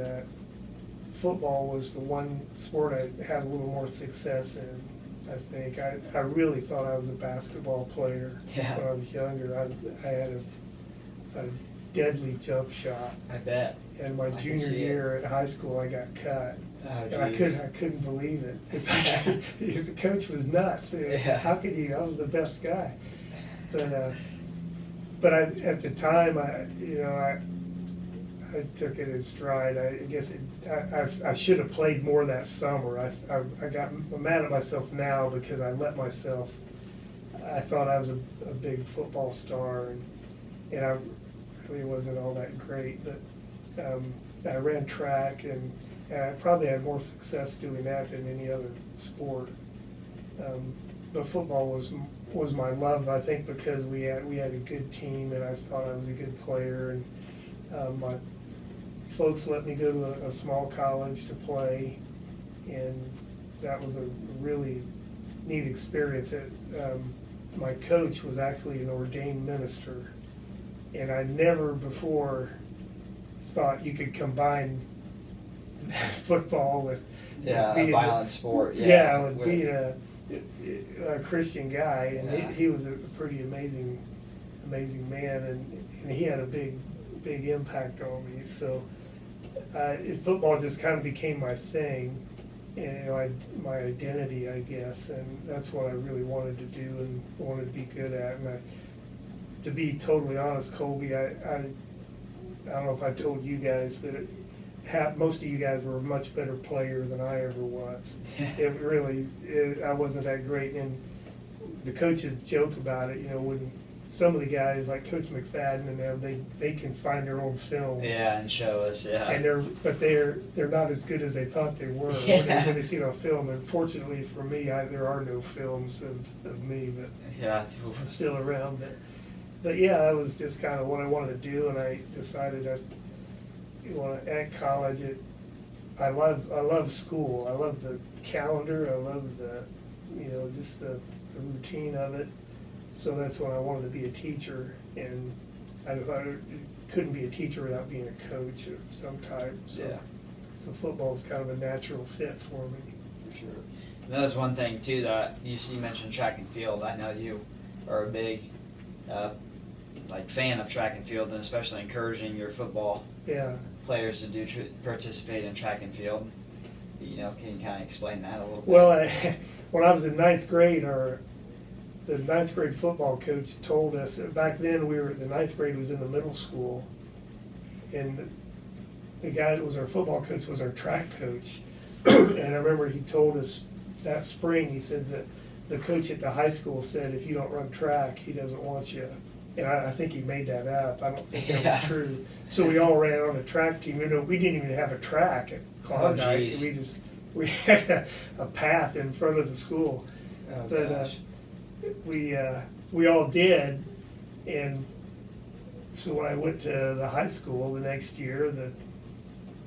football was the one sport I had a little more success in, I think. I really thought I was a basketball player Yeah. when I was younger. I had a deadly jump shot. I bet. And my I can junior see it. year at high school, I got cut. Oh, And I geez. couldn't believe it. It's like, the coach was nuts. Yeah. How could you? I was the best guy. But at the time, I took it as stride. I guess I should have played more that summer. I'm mad at myself now because I let myself. I thought I was a big football star, and I really wasn't all that great. But I ran track, and I probably had more success doing that than any other sport. But football was my love, I think, because we had a good team, and I thought I was a good player, and my folks let me go to a small college to play, and that was a really neat experience. My coach was actually an ordained minister, and I never before thought you could combine football with Yeah, a being violent sport. yeah, with with being a Christian guy, and Yeah. he was a pretty amazing man, and he had a big impact on me. So football just kind of became my thing, and you know, my identity, I guess, and that's what I really wanted to do and wanted to be good at. And to be totally honest, Colby, I don't know if I told you guys, but most of you guys were a much better player than I ever was. I wasn't that great, and the coaches joke about it. You know, when some of the guys like Coach McFadden and them, they can find their own films. Yeah, and show us. Yeah. And they're not as good as they thought they were Yeah. when they see it on film. And fortunately for me, there are no films of me, but Yeah. I'm still around. But yeah, that was just kind of what I wanted to do, and I decided at college, I love school. I love the calendar. I love just the routine of it. So that's when I wanted to be a teacher, and I couldn't be a teacher without being a coach of some type. So, Yeah. So football is kind of a natural fit for me. For sure. And that was one thing too that you mentioned track and field. I know you are a big fan of track and field, and especially encouraging your football Yeah. players to participate in track and field. You know, can you kind of explain that a little bit? Well, when I was in ninth grade, the ninth grade football coach told us, back then the ninth grade was in the middle school, and the guy that was our football coach was our track coach. And I remember he told us that spring, he said that the coach at the high school said, if you don't run track, he doesn't want you. And I think he made that up. I don't think that Yeah. was true. So we all ran on a track team. You know, we didn't even have a track at Klondike. geez. We had a path in front of the school. Oh, But gosh. we all did, and so when I went to the high school the next year,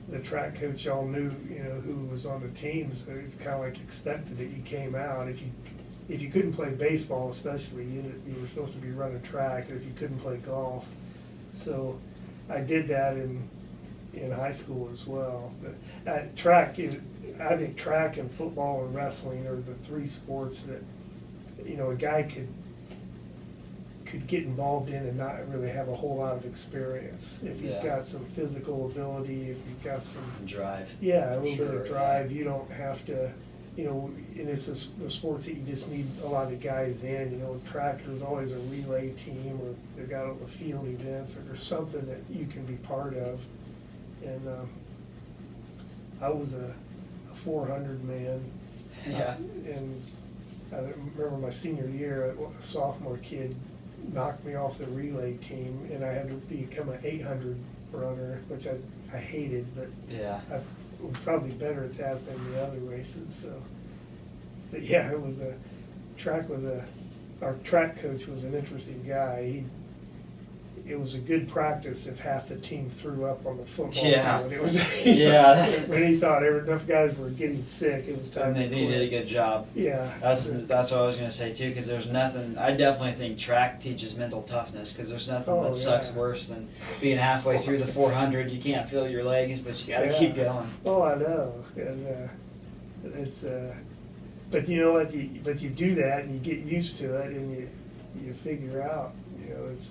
the track coach all knew, who was on the team, so it's kind of like expected that you came out. If you couldn't play baseball especially, you were supposed to be running track, or if you couldn't play golf. So I did that in high school as well. But I think track and football and wrestling are the three sports that, a guy could get involved in and not really have a whole lot of experience. If he's got some physical ability, if he's got some drive. Yeah, a little bit Sure, of drive. You don't have to, and it's the sports that you just need a lot of guys in. Track, there's always a relay team, or they've got all the field events, or there's something that you can be part of. And I was a 400 man. Yeah. And I remember my senior year, a sophomore kid knocked me off the relay team, and I had to become an 800 runner, which I hated, but Yeah. I was probably better at that than the other races. So, but yeah, our track coach was an interesting guy. It was a good practice if half the team threw up on the football field. It was Yeah. when he thought enough guys were getting sick, it was time And to they quit. did a good job. Yeah, That's what I was gonna say too, because there's nothing. I definitely think track teaches mental toughness, because there's nothing Oh, that sucks yeah. worse than being halfway through the 400. You can't feel your legs, but you gotta Yeah. keep going. Oh, I know, and it's. But you know what? You do that, and you get used to it, and you figure out.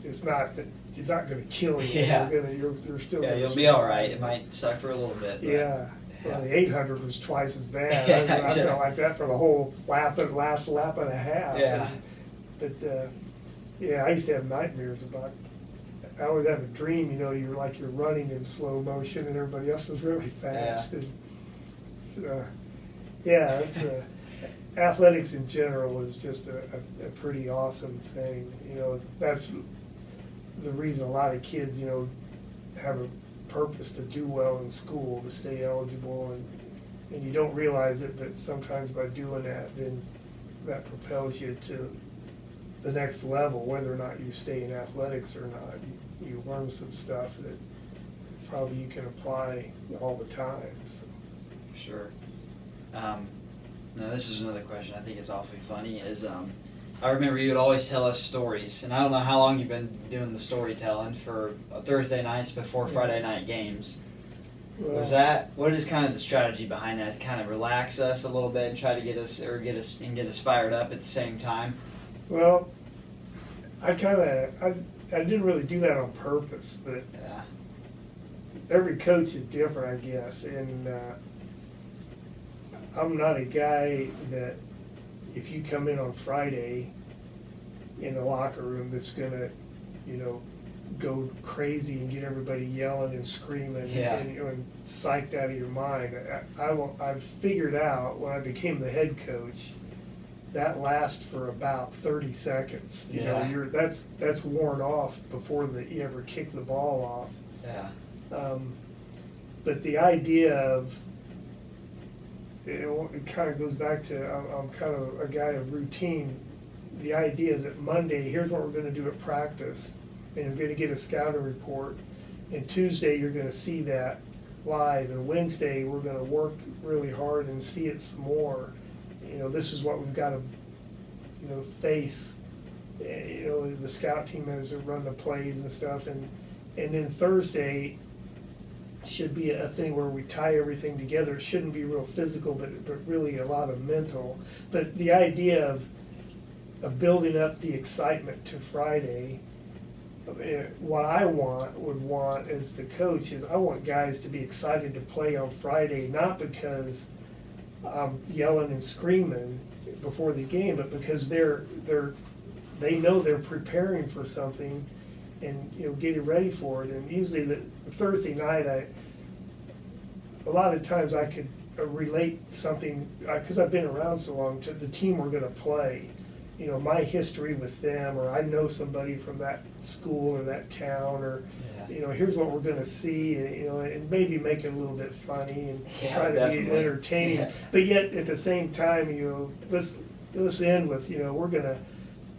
It's not that you're not going to kill you. Yeah. You're still. Yeah, gonna you'll be all right. It might suck for a little bit. But Yeah. Well, the 800 was twice as bad. Yeah, I exactly. felt like that for the whole last lap and a half. Yeah. But yeah, I used to have nightmares about. I always have a dream, you're running in slow motion and everybody else is really fast. Yeah. And, yeah, it's athletics in general is just a pretty awesome thing. That's the reason a lot of kids, have a purpose to do well in school, to stay eligible, and you don't realize it, but sometimes by doing that, then that propels you to the next level, whether or not you stay in athletics or not. You learn some stuff that probably you can apply all the time. So. Sure. Now this is another question I think is awfully funny. I remember you would always tell us stories, and I don't know how long you've been doing the storytelling for Thursday nights before Friday night games. What is kind of the strategy behind that? To kind of relax us a little bit and try to get us fired up at the same time? Well, I didn't really do that on purpose, but Yeah. every coach is different, I guess, and I'm not a guy that if you come in on Friday in the locker room that's gonna, go crazy and get everybody yelling and screaming and psyched out of your mind. I've figured out when I became the head coach, that lasts for about 30 seconds. That's worn off before you ever kick the ball off. Yeah. But the idea of it kind of goes back to I'm kind of a guy of routine. The idea is that Monday, here's what we're going to do at practice, and you're going to get a scouting report. And Tuesday, you're going to see that live, and Wednesday, we're going to work really hard and see it some more. This is what we've got to, face. The scout team has to run the plays and stuff, and then Thursday should be a thing where we tie everything together. It shouldn't be real physical, but really a lot of mental. But the idea of building up the excitement to Friday, what I would want as the coach is I want guys to be excited to play on Friday, not because I'm yelling and screaming before the game, but because they know they're preparing for something and getting ready for it. And usually the Thursday night, a lot of times I could relate something, because I've been around so long, to the team we're going to play. My history with them, or I know somebody from that school or that town, or here's what we're going to see, and maybe make it a little bit funny and try to definitely be entertaining. Yeah. But yet at the same time, let's end with we're going to.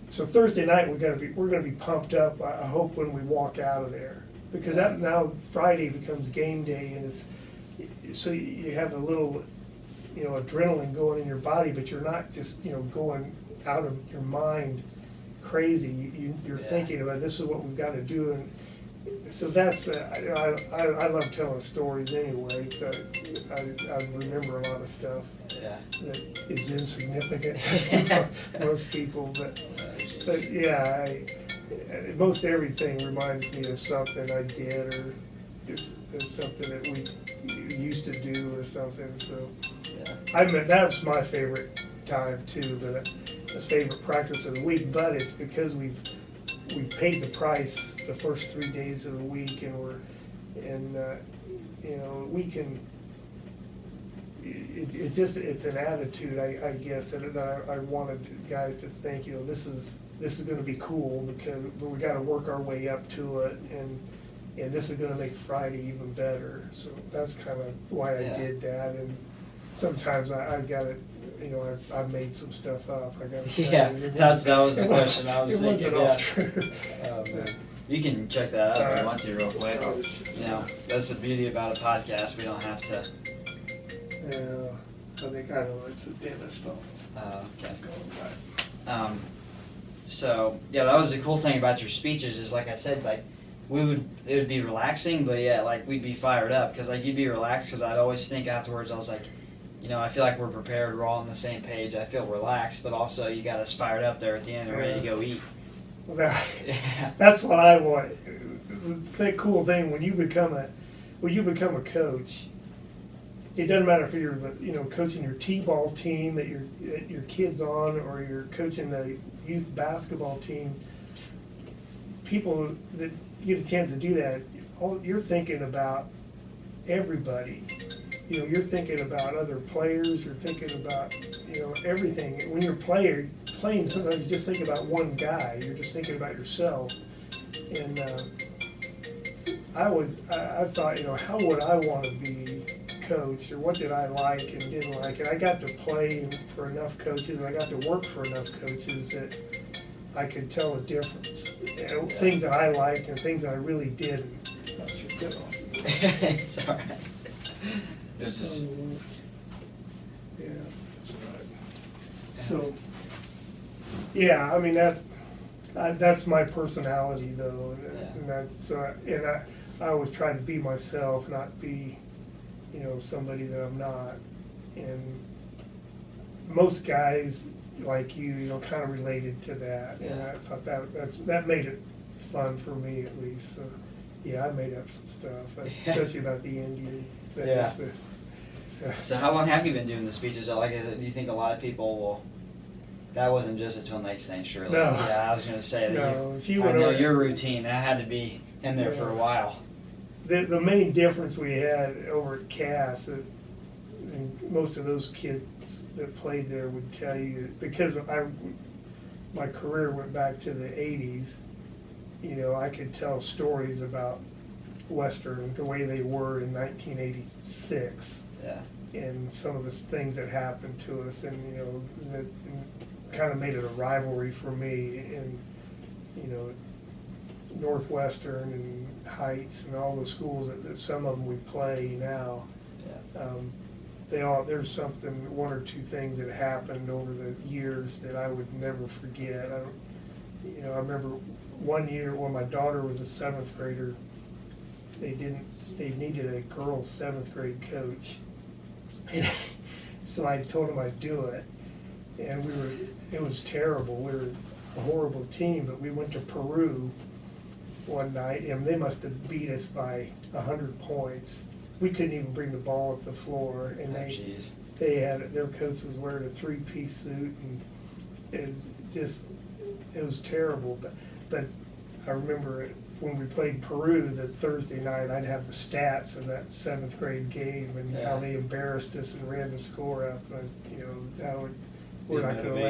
So Thursday night we're going to be pumped up. I hope when we walk out of there, because that now Friday becomes game day, and so you have a little, adrenaline going in your body, but you're not just, going out of your mind crazy. You're thinking about, this is what we've got to do, and so that's, I love telling stories anyway, so I remember a lot of stuff that is insignificant to most people, but yeah, most everything reminds me of something I did, or just something that we used to do or something, so. That's my favorite time too, but a favorite practice of the week, but it's because we've paid the price the first 3 days of the week, and we can, it's an attitude, I guess, that I wanted guys to think, this is gonna be cool, because we gotta work our way up to it, and this is gonna make Friday even better, so that's kind of why I did that, and sometimes I got it, I've made some stuff up, I gotta tell you. Yeah, that was the question I was thinking. It wasn't all true. Oh, man. You can check that out if you want to real quick. That's the beauty about a podcast, we don't have to. Yeah, I think I know it's a dentist. Okay. So, yeah, that was the cool thing about your speeches is, like I said, like, it would be relaxing, but yeah, like, we'd be fired up, because, like, you'd be relaxed, because I'd always think afterwards, I was like, I feel like we're prepared, we're all on the same page, I feel relaxed, but also you got us fired up there at the end and ready to go eat. Well, that's what I want. The cool thing, when you become a coach, it doesn't matter if you're, coaching your t-ball team that your kid's on, or you're coaching the youth basketball team. People that get a chance to do that, you're thinking about everybody. You're thinking about other players. You're thinking about, everything. When you're playing, sometimes you just think about one guy. You're just thinking about yourself. And I thought, how would I want to be coached, or what did I like and didn't like? And I got to play for enough coaches, and I got to work for enough coaches that I could tell a difference. Things that I liked and things that I really didn't. It's all right. This is, yeah, that's right. So, yeah, I mean, that's my personality, though, and I always try to be myself, not be, somebody that I'm not. And most guys like you, kind of related to that, and I thought that made it fun for me, at least. So, yeah, I made up some stuff, especially about the Indian thing. Yeah. So how long have you been doing the speeches? Do you think a lot of people will? That wasn't just a Twin Lakes thing, surely. No. Yeah, I was going to say that. No, I know your routine. That had to be in there for a while. The main difference we had over at Cass, and most of those kids that played there would tell you, because my career went back to the '80s. I could tell stories about Western, the way they were in 1986. Yeah. And some of the things that happened to us, and that kind of made it a rivalry for me. And Northwestern and Heights and all the schools that some of them we play now. Yeah. There's something, one or two things that happened over the years that I would never forget. I remember one year when my daughter was a 7th grader, they needed a girls 7th grade coach. And so I told them I'd do it, and it was terrible. We were a horrible team, but we went to Peru one night, and they must have beat us by 100 points. We couldn't even bring the ball off the floor, and their coach was wearing a 3-piece suit, and it was terrible. But I remember when we played Peru that Thursday night, I'd have the stats of that 7th grade game and how they embarrassed us and ran the score up. We're not going to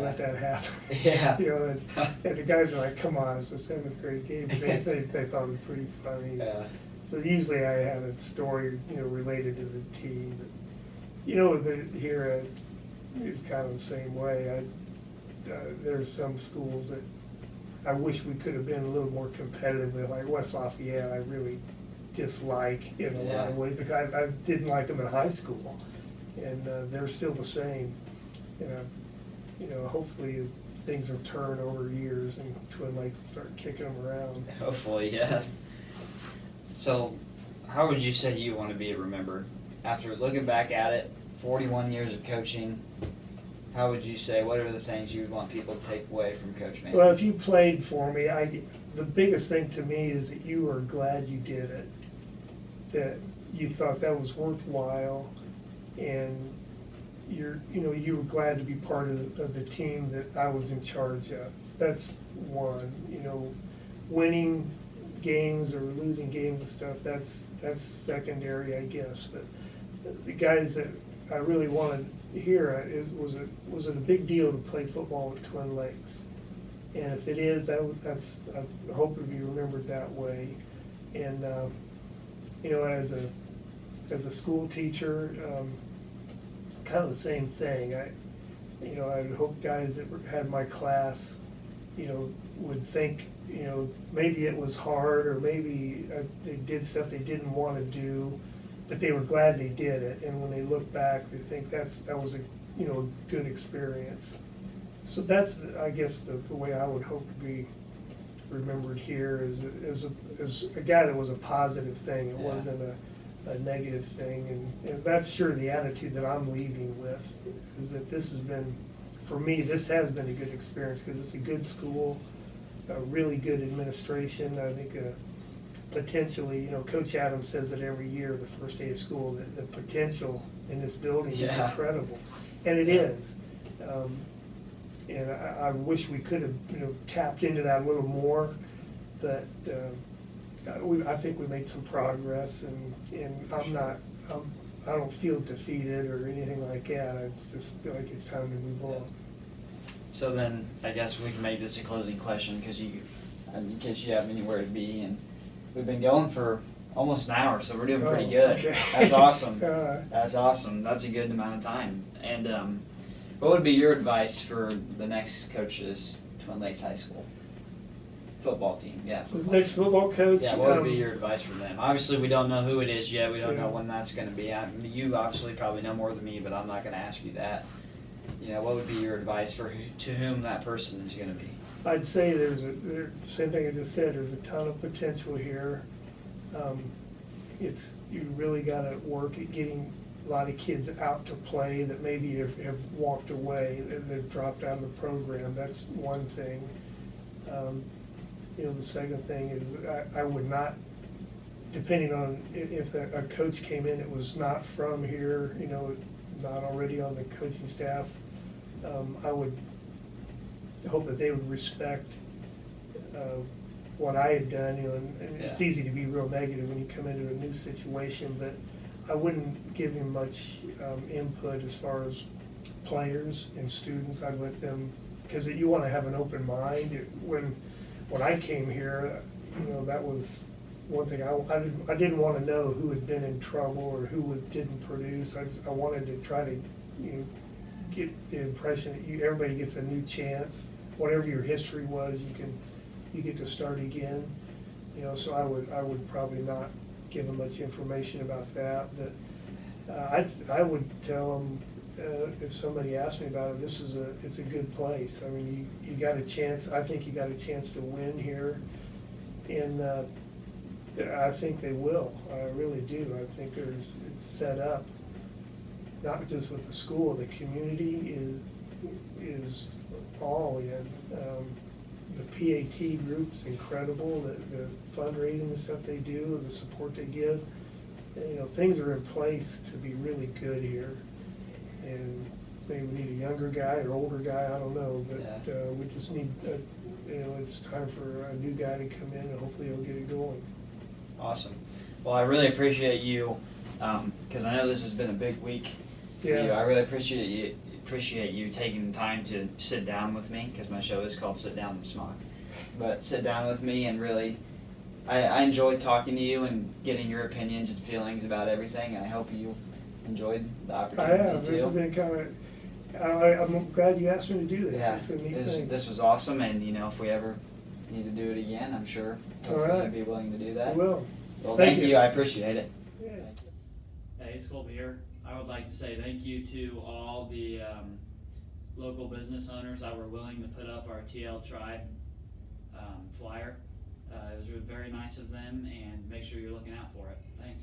let that happen. Yeah. And the guys are like, "Come on, it's a 7th grade game." But they thought it was pretty funny. Yeah. So usually I had a story, related to the team. But here it's kind of the same way. There's some schools that I wish we could have been a little more competitive with, like West Lafayette. I really dislike in a Yeah. lot of ways, because I didn't like them in high school, and they're still the same. Hopefully things will turn over years and Twin Lakes will start kicking them around. Hopefully, yeah. So, how would you say you want to be remembered? After looking back at it, 41 years of coaching, how would you say, what are the things you would want people to take away from Coach Manning? Well, if you played for me, the biggest thing to me is that you were glad you did it, that you thought that was worthwhile, and you were glad to be part of the team that I was in charge of. That's one. Winning games or losing games and stuff, that's secondary, I guess. But the guys that I really wanted here, was it a big deal to play football at Twin Lakes? And if it is, I hope it be remembered that way. And as a school teacher, kind of the same thing. I hope guys that had my class, would think, maybe it was hard, or maybe they did stuff they didn't want to do, but they were glad they did it. And when they look back, they think that was a good experience. So that's, I guess, the way I would hope to be remembered here is a guy that was a positive thing. It Yeah. wasn't a negative thing, and that's sure the attitude that I'm leaving with, is that this has been, for me, this has been a good experience, because it's a good school, a really good administration. I think potentially, Coach Adams says it every year, the first day of school, that the potential in this building is Yeah. incredible, and it is. And I wish we could have, tapped into that a little more, but I think we made some progress, and I don't feel defeated or anything like that. It's just feel like it's time to move on. So then, I guess we can make this a closing question, in case you have anywhere to be, and we've been going for almost an hour, so we're doing pretty Oh, good. okay. That's awesome. Alright. That's awesome. That's a good amount of time. And what would be your advice for the next coaches, Twin Lakes High School football team? Yeah. Football. Next football coach. Yeah, what would be your advice for them? Obviously, we don't know who it is yet. We don't Yeah. know when that's going to be. You obviously probably know more than me, but I'm not going to ask you that. What would be your advice to whom that person is going to be? I'd say same thing I just said, there's a ton of potential here. You really gotta work at getting a lot of kids out to play that maybe have walked away, and they've dropped out of the program. That's one thing. The second thing is, I would not, depending on if a coach came in that was not from here, not already on the coaching staff, I would hope that they would respect what I had done, and it's Yeah. easy to be real negative when you come into a new situation, but I wouldn't give him much input as far as players and students. I'd let them, because you want to have an open mind. When I came here, that was one thing. I didn't want to know who had been in trouble or who didn't produce. I wanted to try to get the impression that everybody gets a new chance. Whatever your history was, you get to start again. So I would probably not give them much information about that. But I would tell them, if somebody asked me about it, it's a good place. I mean, you got a chance. I think you got a chance to win here, and I think they will. I really do. I think it's set up, not just with the school. The community is all in. The PAT group's incredible. The fundraising and stuff they do, the support they give. Things are in place to be really good here. And maybe we need a younger guy or older guy, I don't know, but we just need, it's time for a new guy to come in, and hopefully he'll get it going. Awesome. Well, I really appreciate you, because I know this has been a big week for Yeah. you. I really appreciate you taking the time to sit down with me, because my show is called Sit Down with Smock. But sit down with me and really, I enjoyed talking to you and getting your opinions and feelings about everything, and I hope you enjoyed the I opportunity have, too. this has been kind of, I'm glad you asked me to do this. Yeah, It's a neat thing. this was awesome, and if we ever need to do it again, I'm sure hopefully right. you'd be willing to do that. I will. Well, Thank thank you. you. I appreciate it. Yeah. Hey, it's Colby here. I would like to say thank you to all the local business owners that were willing to put up our TL Tribe flyer. It was very nice of them, and make sure you're looking out for it. Thanks.